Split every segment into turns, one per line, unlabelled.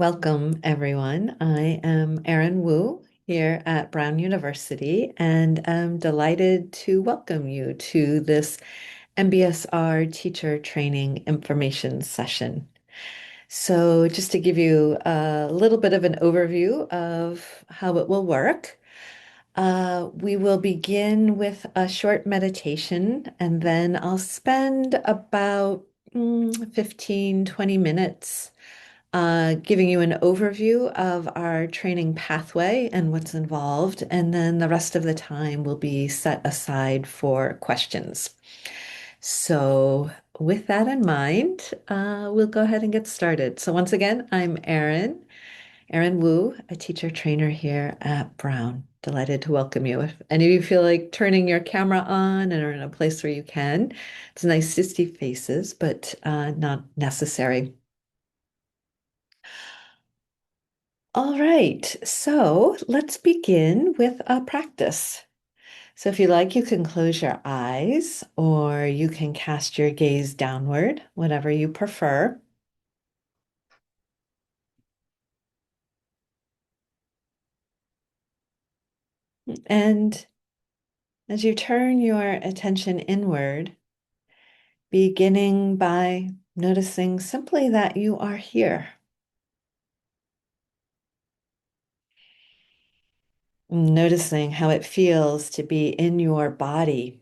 Welcome, everyone. I am Erin Wu here at Brown University, and I'm delighted to welcome you to this MBSR teacher training information session. So, just to give you a little bit of an overview of how it will work, we will begin with a short meditation, and then I'll spend about 15, 20 minutes giving you an overview of our training pathway and what's involved, and then the rest of the time will be set aside for questions. So, with that in mind, we'll go ahead and get started. So, once again, I'm Erin Wu, a teacher trainer here at Brown. Delighted to welcome you. If any of you feel like turning your camera on and are in a place where you can, it's nice to see faces, but not necessary. All right, so let's begin with a practice. So if you like, you can close your eyes or you can cast your gaze downward, whatever you prefer. And as you turn your attention inward, beginning by noticing simply that you are here, noticing how it feels to be in your body,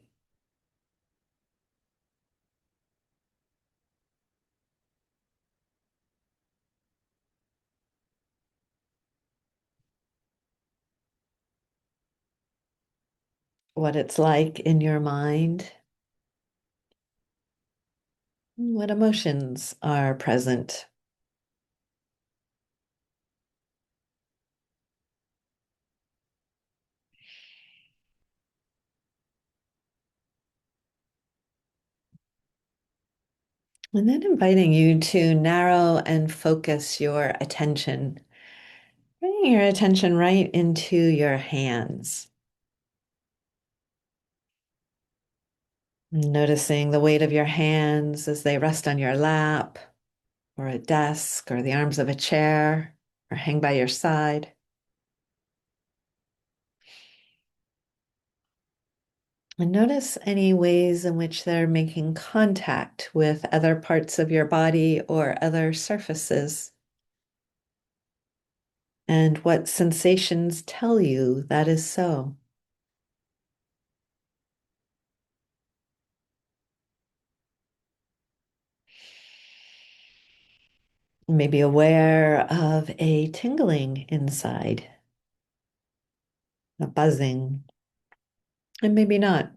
what it's like in your mind, what emotions are present. And then inviting you to narrow and focus your attention, bringing your attention right into your hands, noticing the weight of your hands as they rest on your lap or a desk or the arms of a chair or hang by your side. And notice any ways in which they're making contact with other parts of your body or other surfaces, and what sensations tell you that is so. Maybe aware of a tingling inside, a buzzing, and maybe not.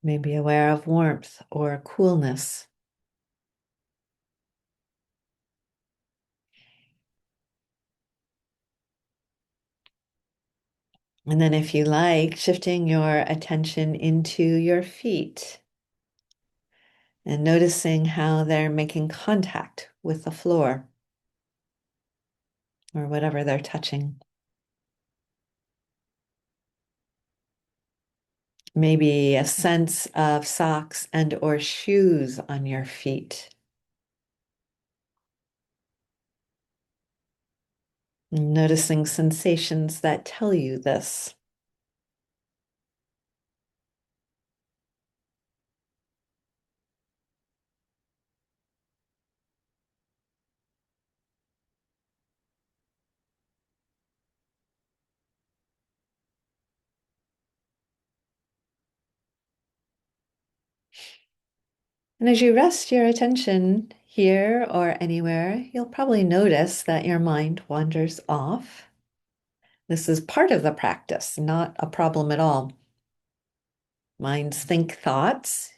Maybe aware of warmth or coolness. And then, if you like, shifting your attention into your feet and noticing how they're making contact with the floor or whatever they're touching. Maybe a sense of socks and or shoes on your feet. Noticing sensations that tell you this. And as you rest your attention here or anywhere, you'll probably notice that your mind wanders off. This is part of the practice, not a problem at all. Minds think thoughts.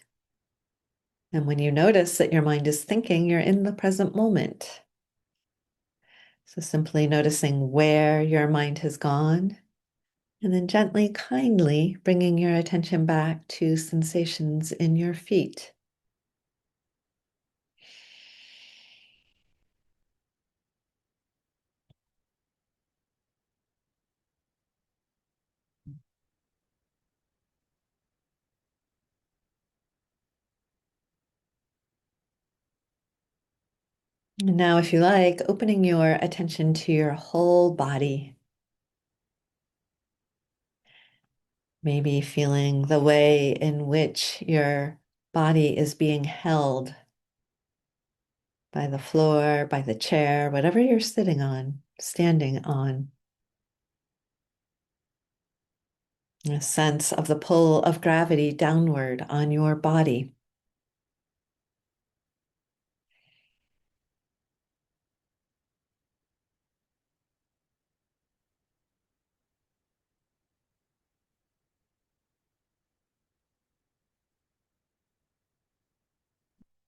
And when you notice that your mind is thinking, you're in the present moment. So simply noticing where your mind has gone, and then gently, kindly bringing your attention back to sensations in your feet. Now, if you like, opening your attention to your whole body, maybe feeling the way in which your body is being held by the floor, by the chair, whatever you're sitting on, standing on. A sense of the pull of gravity downward on your body.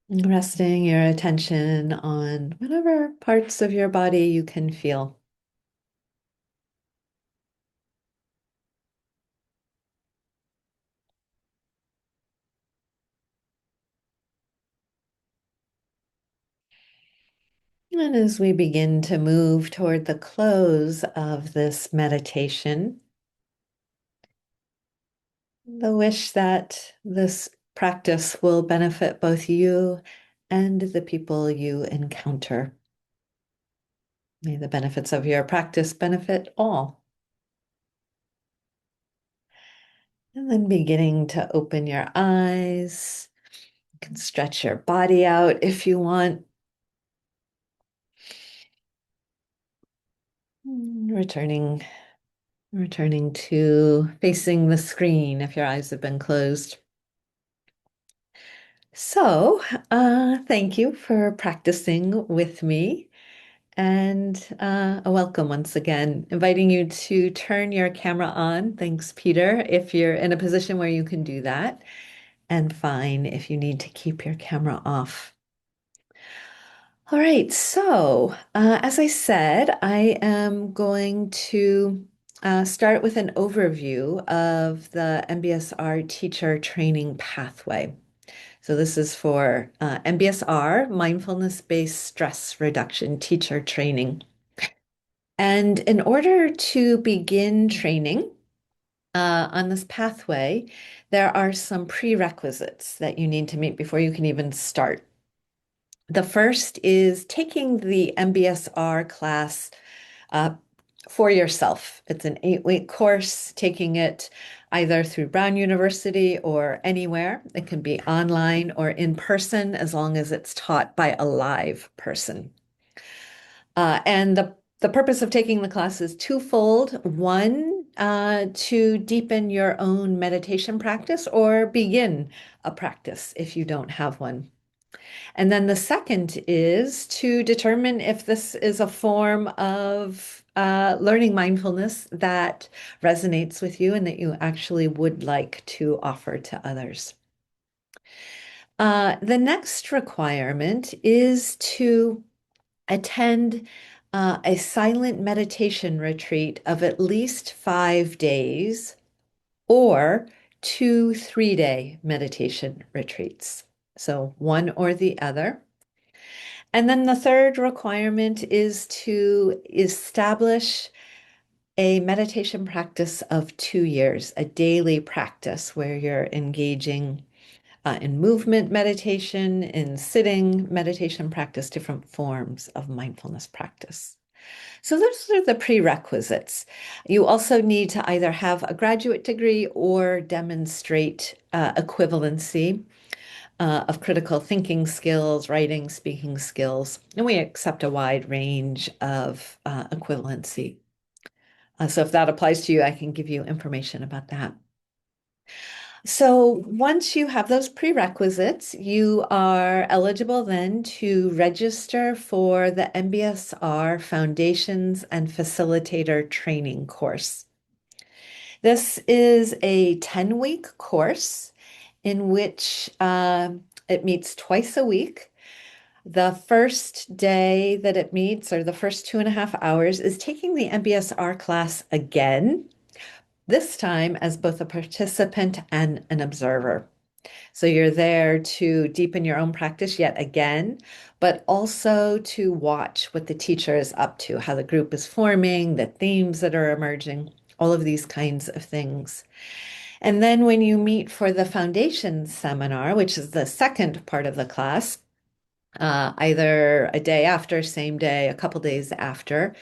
Resting your attention on whatever parts of your body you can feel. And as we begin to move toward the close of this meditation, the wish that this practice will benefit both you and the people you encounter. May the benefits of your practice benefit all. And then beginning to open your eyes. You can stretch your body out if you want. Returning to facing the screen if your eyes have been closed. So, thank you for practicing with me and a welcome once again. Inviting you to turn your camera on. Thanks, Peter, if you're in a position where you can do that, and fine if you need to keep your camera off. All right, so as I said, I am going to start with an overview of the MBSR teacher training pathway. So this is for MBSR, Mindfulness-Based Stress Reduction Teacher Training. And in order to begin training on this pathway, there are some prerequisites that you need to meet before you can even start. The first is taking the MBSR class uh, for yourself. It's an 8-week course, taking it either through Brown University or anywhere. It can be online or in person as long as it's taught by a live person. And the purpose of taking the class is twofold. One, to deepen your own meditation practice or begin a practice if you don't have one. And then the second is to determine if this is a form of learning mindfulness that resonates with you and that you actually would like to offer to others. The next requirement is to attend a silent meditation retreat of at least 5 days or 2 3-day meditation retreats. So one or the other. And then the third requirement is to establish a meditation practice of 2 years, a daily practice where you're engaging in movement meditation, in sitting meditation practice, different forms of mindfulness practice. So those are the prerequisites. You also need to either have a graduate degree or demonstrate equivalency of critical thinking skills, writing, speaking skills, and we accept a wide range of equivalency. So if that applies to you, I can give you information about that. So once you have those prerequisites, you are eligible then to register for the MBSR Foundations and Facilitator Training course. This is a 10-week course in which it meets twice a week. The first day that it meets, or the first 2.5 hours, is taking the MBSR class again, this time as both a participant and an observer. So you're there to deepen your own practice yet again, but also to watch what the teacher is up to, how the group is forming, the themes that are emerging, all of these kinds of things. And then when you meet for the foundation seminar, which is the second part of the class, either a day after, same day, a couple days after.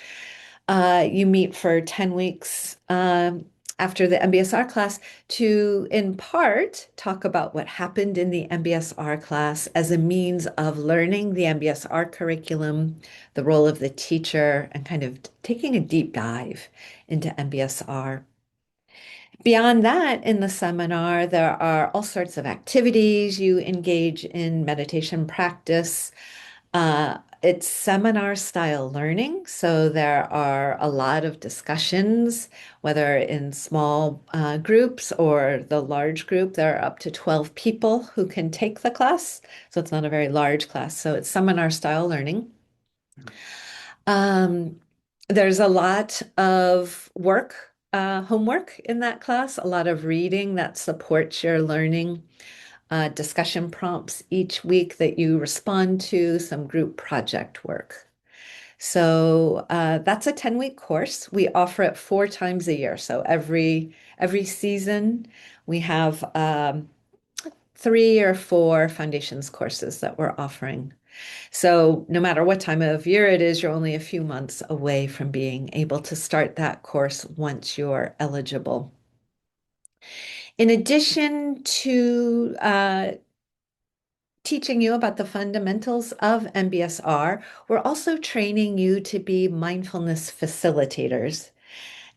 You meet for 10 weeks after the MBSR class to, in part, talk about what happened in the MBSR class as a means of learning the MBSR curriculum, the role of the teacher, and kind of taking a deep dive into MBSR. Beyond that, in the seminar, there are all sorts of activities. You engage in meditation practice. It's seminar style learning, so there are a lot of discussions, whether in small groups or the large group. There are up to 12 people who can take the class, so it's not a very large class. So it's seminar style learning. Um, there's a lot of work, homework in that class, a lot of reading that supports your learning, discussion prompts each week that you respond to, some group project work. So that's a 10-week course. We offer it 4 times a year. So every season we have 3 or 4 foundations courses that we're offering. So no matter what time of year it is, you're only a few months away from being able to start that course once you're eligible. In addition to teaching you about the fundamentals of MBSR, we're also training you to be mindfulness facilitators,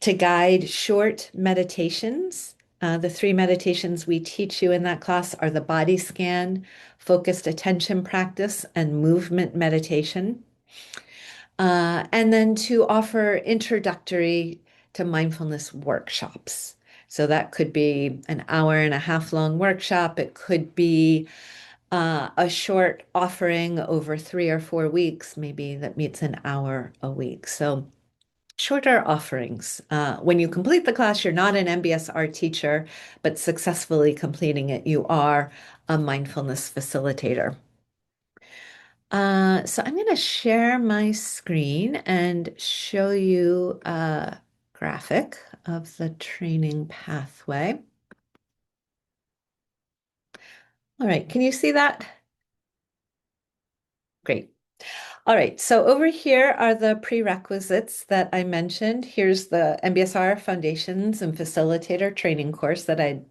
to guide short meditations. The 3 meditations we teach you in that class are the body scan, focused attention practice, and movement meditation. And then to offer introductory to mindfulness workshops. So that could be an hour-and-a-half long workshop. It could be a short offering over 3 or 4 weeks, maybe that meets an hour a week. So shorter offerings. When you complete the class, you're not an MBSR teacher, but successfully completing it, you are a mindfulness facilitator. So I'm going to share my screen and show you a graphic of the training pathway. All right, can you see that? Great. All right, so over here are the prerequisites that I mentioned. Here's the MBSR Foundations and Facilitator training course that I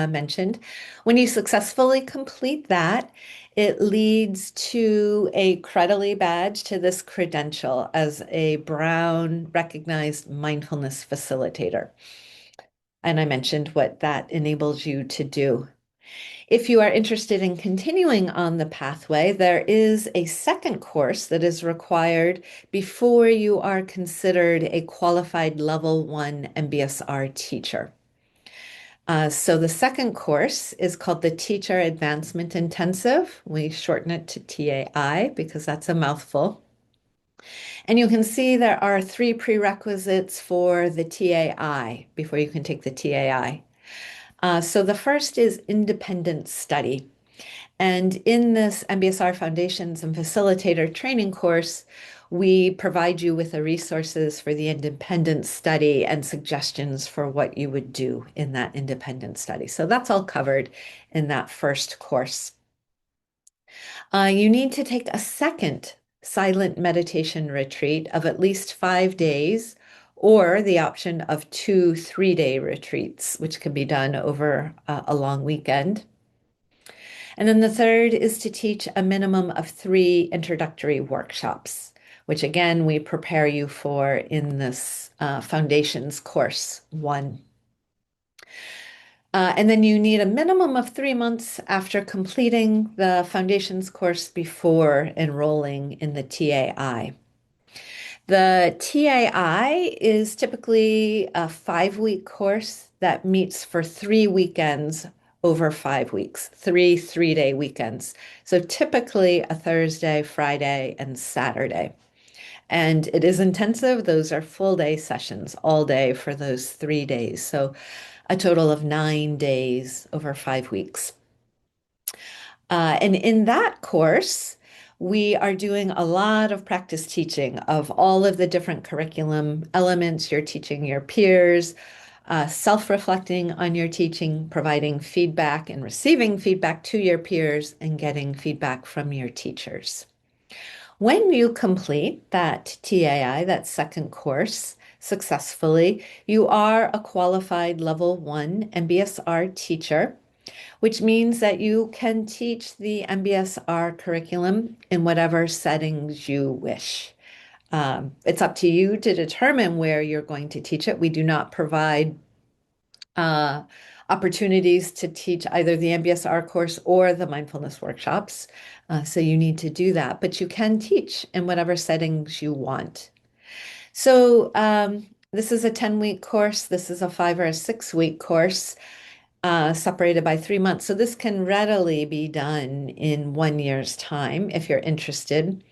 mentioned. When you successfully complete that, it leads to a Credential badge to this credential as a Brown recognized mindfulness facilitator. And I mentioned what that enables you to do. If you are interested in continuing on the pathway, there is a second course that is required before you are considered a qualified level 1 MBSR teacher. So the second course is called the Teacher Advancement Intensive. We shorten it to TAI because that's a mouthful. And you can see there are 3 prerequisites for the TAI before you can take the TAI. So the first is independent study. And in this MBSR Foundations and Facilitator training course, we provide you with the resources for the independent study and suggestions for what you would do in that independent study. So that's all covered in that first course. You need to take a second silent meditation retreat of at least 5 days, or the option of 2 3-day retreats, which can be done over a long weekend. And then the third is to teach a minimum of 3 introductory workshops, which again, we prepare you for in this Foundations Course 1. And then you need a minimum of 3 months after completing the Foundations course before enrolling in the TAI. The TAI is typically a 5-week course that meets for 3 weekends over 5 weeks, 3 3-day weekends. So typically a Thursday, Friday, and Saturday. And it is intensive. Those are full day sessions all day for those 3 days. So a total of 9 days over 5 weeks. And in that course, we are doing a lot of practice teaching of all of the different curriculum elements. You're teaching your peers, self-reflecting on your teaching, providing feedback and receiving feedback to your peers, and getting feedback from your teachers. When you complete that TAI, that second course, successfully, you are a qualified level one MBSR teacher, which means that you can teach the MBSR curriculum in whatever settings you wish. It's up to you to determine where you're going to teach it. We do not provide uh, opportunities to teach either the MBSR course or the mindfulness workshops. So you need to do that, but you can teach in whatever settings you want. So this is a 10-week course. This is a 5 or a 6-week course separated by 3 months. So this can readily be done in 1 year's time if you're interested.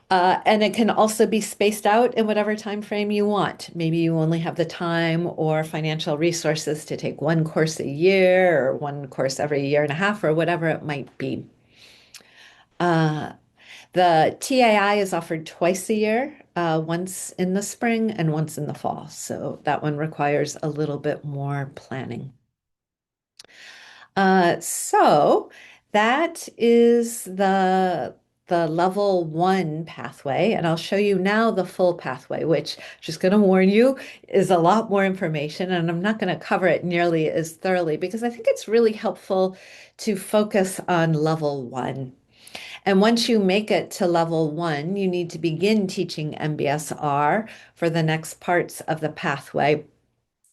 And it can also be spaced out in whatever time frame you want. Maybe you only have the time or financial resources to take one course a year or one course every year and a half or whatever it might be. Uh, the TAI is offered twice a year, once in the spring and once in the fall. So that one requires a little bit more planning. So that is the level one pathway, and I'll show you now the full pathway, which just going to warn you is a lot more information, and I'm not going to cover it nearly as thoroughly because I think it's really helpful to focus on level one. And once you make it to level one, you need to begin teaching MBSR for the next parts of the pathway.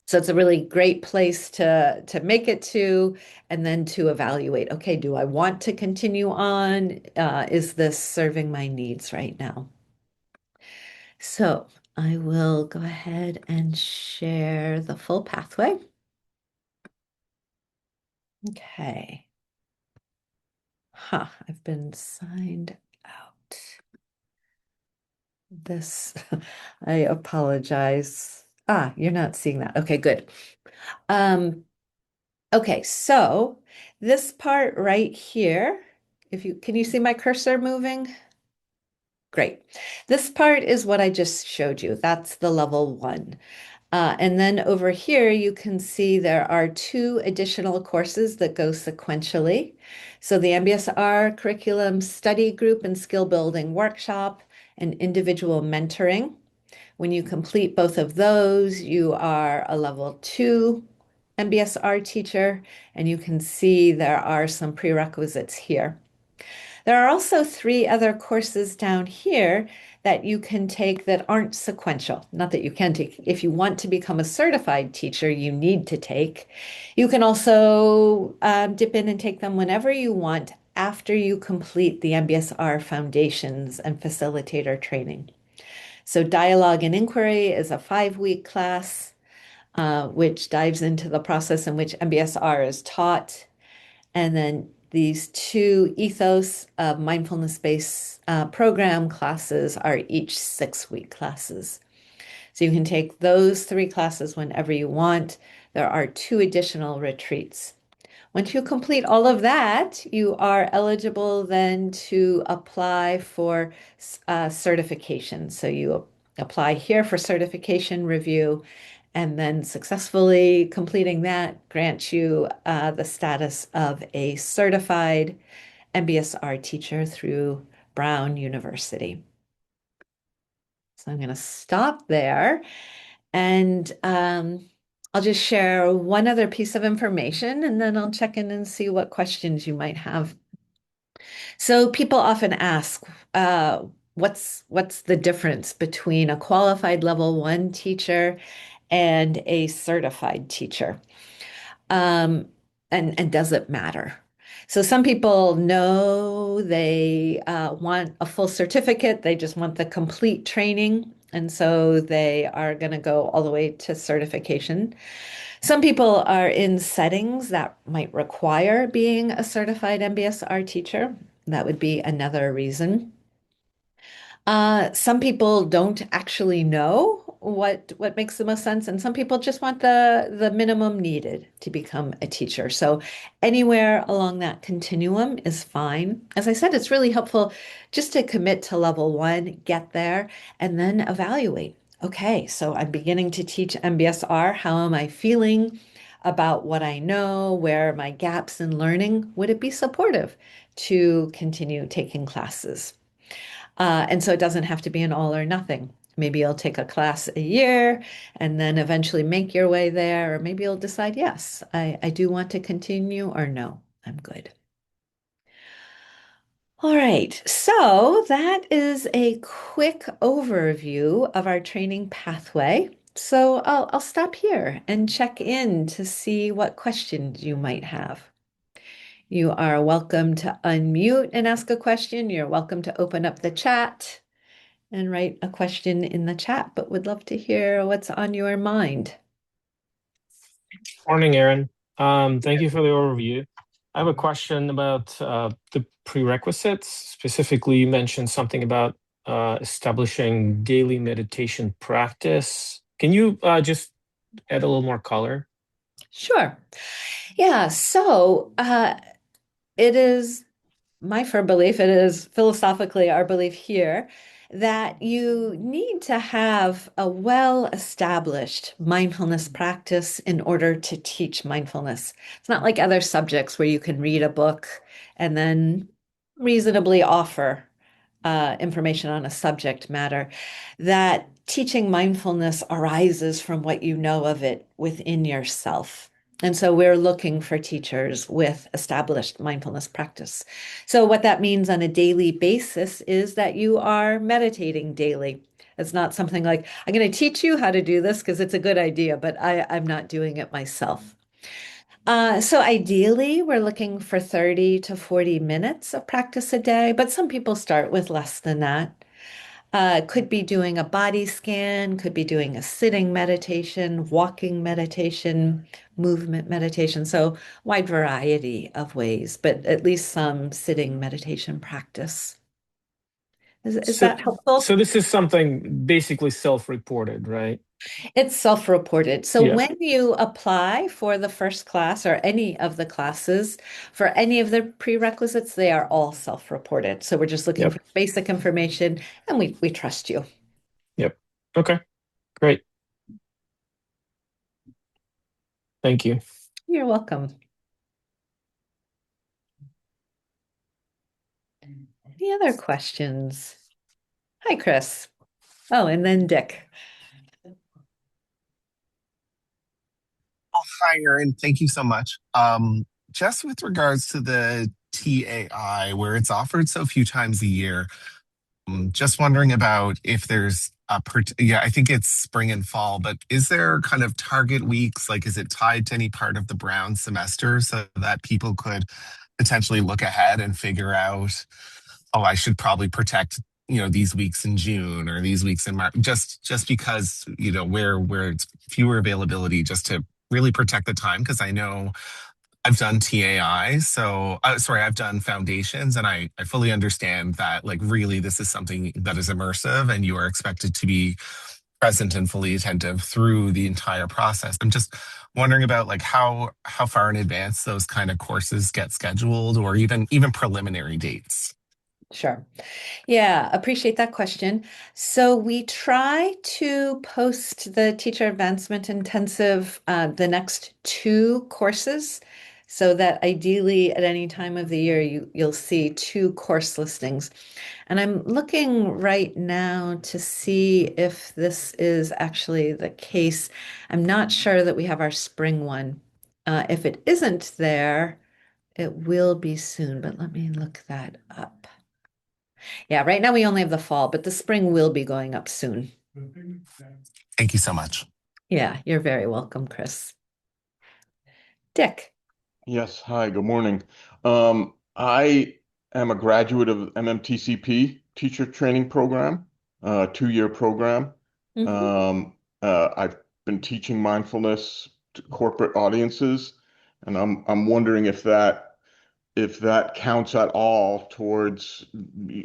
So it's a really great place to make it to, and then to evaluate, okay, do I want to continue on? Is this serving my needs right now? So I will go ahead and share the full pathway. Okay. I've been signed out. This, I apologize. You're not seeing that. Okay, good. Um, Okay, so this part right here, if you can you see my cursor moving? Great. This part is what I just showed you. That's the level one. And then over here, you can see there are two additional courses that go sequentially. So the MBSR curriculum study group and skill building workshop and individual mentoring. When you complete both of those, you are a level two MBSR teacher, and you can see there are some prerequisites here. There are also three other courses down here that you can take that aren't sequential. Not that you can take. If you want to become a certified teacher, you need to take. You can also dip in and take them whenever you want after you complete the MBSR foundations and facilitator training. So dialogue and inquiry is a 5-week class, which dives into the process in which MBSR is taught. And then these two ethos of mindfulness-based program classes are each 6-week classes. So you can take those 3 classes whenever you want. There are 2 additional retreats. Once you complete all of that, you are eligible then to apply for certification. So you apply here for certification review, and then successfully completing that grants you the status of a certified MBSR teacher through Brown University. So I'm going to stop there. And I'll just share one other piece of information and then I'll check in and see what questions you might have. So people often ask, what's the difference between a qualified level one teacher and a certified teacher? Um, and does it matter? So some people know they want a full certificate. They just want the complete training. And so they are going to go all the way to certification. Some people are in settings that might require being a certified MBSR teacher. That would be another reason. Some people don't actually know what makes the most sense, and some people just want the minimum needed to become a teacher. So anywhere along that continuum is fine. As I said, it's really helpful just to commit to level one, get there, and then evaluate. Okay, so I'm beginning to teach MBSR. How am I feeling about what I know? Where are my gaps in learning? Would it be supportive to continue taking classes? And so it doesn't have to be an all or nothing. Maybe you'll take a class a year and then eventually make your way there, or maybe you'll decide, yes, I do want to continue, or no, I'm good. All right, so that is a quick overview of our training pathway. So I'll stop here and check in to see what questions you might have. You are welcome to unmute and ask a question. You're welcome to open up the chat and write a question in the chat, but would love to hear what's on your mind.
Morning, Aaron. Thank you for the overview. I have a question about the prerequisites. Specifically, you mentioned something about establishing daily meditation practice. Can you just add a little more color?
Sure. Yeah, so it is my firm belief, it is philosophically our belief here, that you need to have a well-established mindfulness practice in order to teach mindfulness. It's not like other subjects where you can read a book and then reasonably offer information on a subject matter, that teaching mindfulness arises from what you know of it within yourself. And so we're looking for teachers with established mindfulness practice. So what that means on a daily basis is that you are meditating daily. It's not something like, I'm going to teach you how to do this because it's a good idea, but I'm not doing it myself. So ideally, we're looking for 30 to 40 minutes of practice a day, but some people start with less than that. Could be doing a body scan, could be doing a sitting meditation, walking meditation, movement meditation. So wide variety of ways, but at least some sitting meditation practice. Is
So,
that helpful?
so this is something basically self-reported, right?
It's self-reported. So
Yeah.
when you apply for the first class or any of the classes for any of the prerequisites, they are all self-reported. So we're just looking
Yep.
for basic information and we trust you.
Yep. Okay. Great. Thank you.
You're welcome. Any other questions? Hi, Chris. Oh, and then Dick.
Oh, hi, Erin. Thank you so much. Just with regards to the TAI, where it's offered so few times a year, just wondering about if there's yeah, I think it's spring and fall, but is there kind of target weeks? Like, is it tied to any part of the Brown semester so that people could potentially look ahead and figure out, oh, I should probably protect, these weeks in June or these weeks in March, just because, where it's fewer availability, just to really protect the time. Because I know I've done TAI, so sorry, I've done foundations, and I fully understand that, like, really this is something that is immersive and you are expected to be present and fully attentive through the entire process. I'm just wondering about, like, how far in advance those kind of courses get scheduled, or even preliminary dates.
Sure. Yeah, appreciate that question. So we try to post the teacher advancement intensive the next two courses so that ideally at any time of the year you'll see two course listings. And I'm looking right now to see if this is actually the case. I'm not sure that we have our spring one. If it isn't there, it will be soon, but let me look that up. Yeah, right now we only have the fall, but the spring will be going up soon.
Thank you so much.
Yeah, you're very welcome, Chris. Dick.
Yes, hi, good morning. I am a graduate of MMTCP teacher training program, 2-year program.
Mhm.
I've been teaching mindfulness to corporate audiences, and I'm wondering if that counts at all towards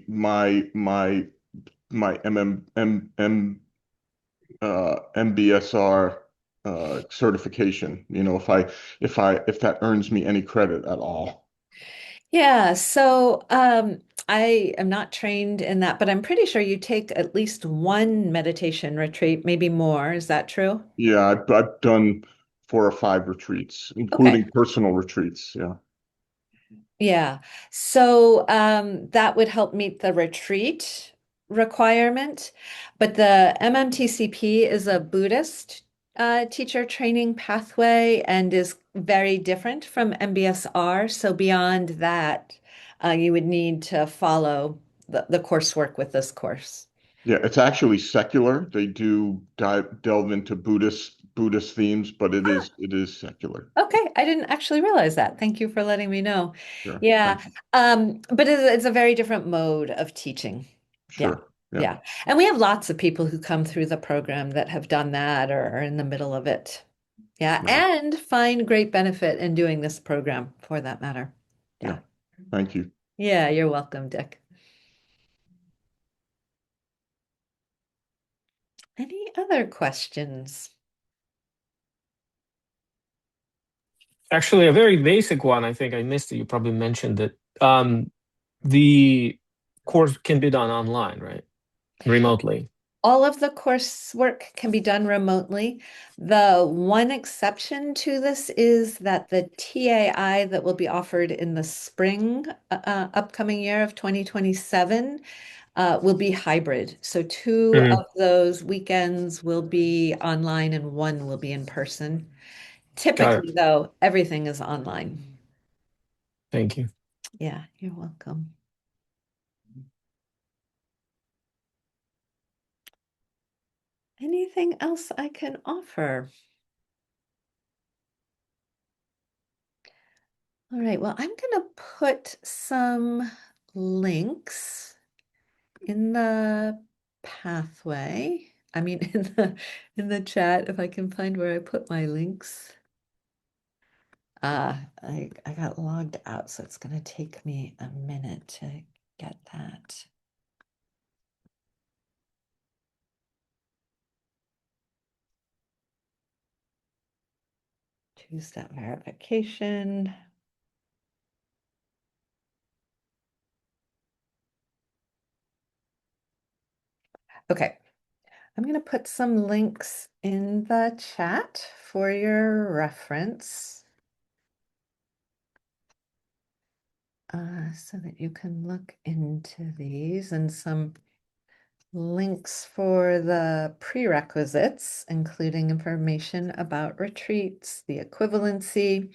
my MBSR certification. If that earns me any credit at all.
Yeah, so I am not trained in that, but I'm pretty sure you take at least one meditation retreat, maybe more. Is that true?
Yeah, I've done 4 or 5 retreats,
Okay.
including personal retreats. Yeah.
Yeah. So that would help meet the retreat requirement, but the MMTCP is a Buddhist teacher training pathway and is very different from MBSR. So beyond that, you would need to follow the coursework with this course.
Yeah, it's actually secular. They do delve into Buddhist themes, but it is secular.
Okay, I didn't actually realize that. Thank you for letting me know.
Sure.
Yeah,
Thank you.
but it's a very different mode of teaching. Yeah,
Sure. Yeah.
yeah. And we have lots of people who come through the program that have done that or are in the middle of it. Yeah,
Yeah.
and find great benefit in doing this program for that matter.
Yeah.
Yeah.
Thank you.
Yeah, you're welcome, Dick. Any other questions?
Actually, a very basic one. I think I missed it. You probably mentioned it. The course can be done online, right? Remotely.
All of the coursework can be done remotely. The one exception to this is that the TAI that will be offered in the spring upcoming year of 2027 will be hybrid. So two
Mhm.
of those weekends will be online and one will be in person.
Got
Typically,
it.
though, everything is online.
Thank you.
Yeah, you're welcome. Anything else I can offer? All right, well, I'm going to put some links in the pathway. I mean, in the chat, if I can find where I put my links. I got logged out, so it's going to take me a minute to get that. Two-step verification. Okay, I'm going to put some links in the chat for your reference so that you can look into these and some links for the prerequisites, including information about retreats, the equivalency,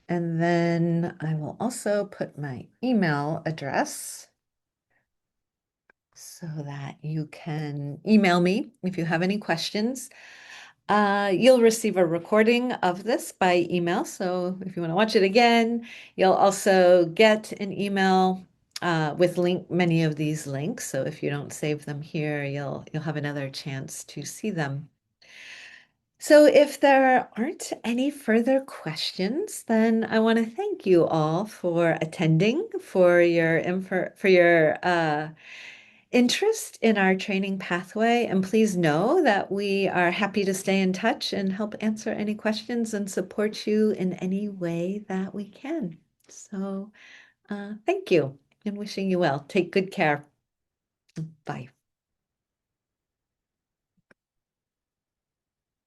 and then I will also put my email address so that you can email me if you have any questions. You'll receive a recording of this by email. So if you want to watch it again, you'll also get an email with many of these links. So if you don't save them here, you'll have another chance to see them. So if there aren't any further questions, then I want to thank you all for attending, for your interest in our training pathway. And please know that we are happy to stay in touch and help answer any questions and support you in any way that we can. So thank you and wishing you well. Take good care. Bye.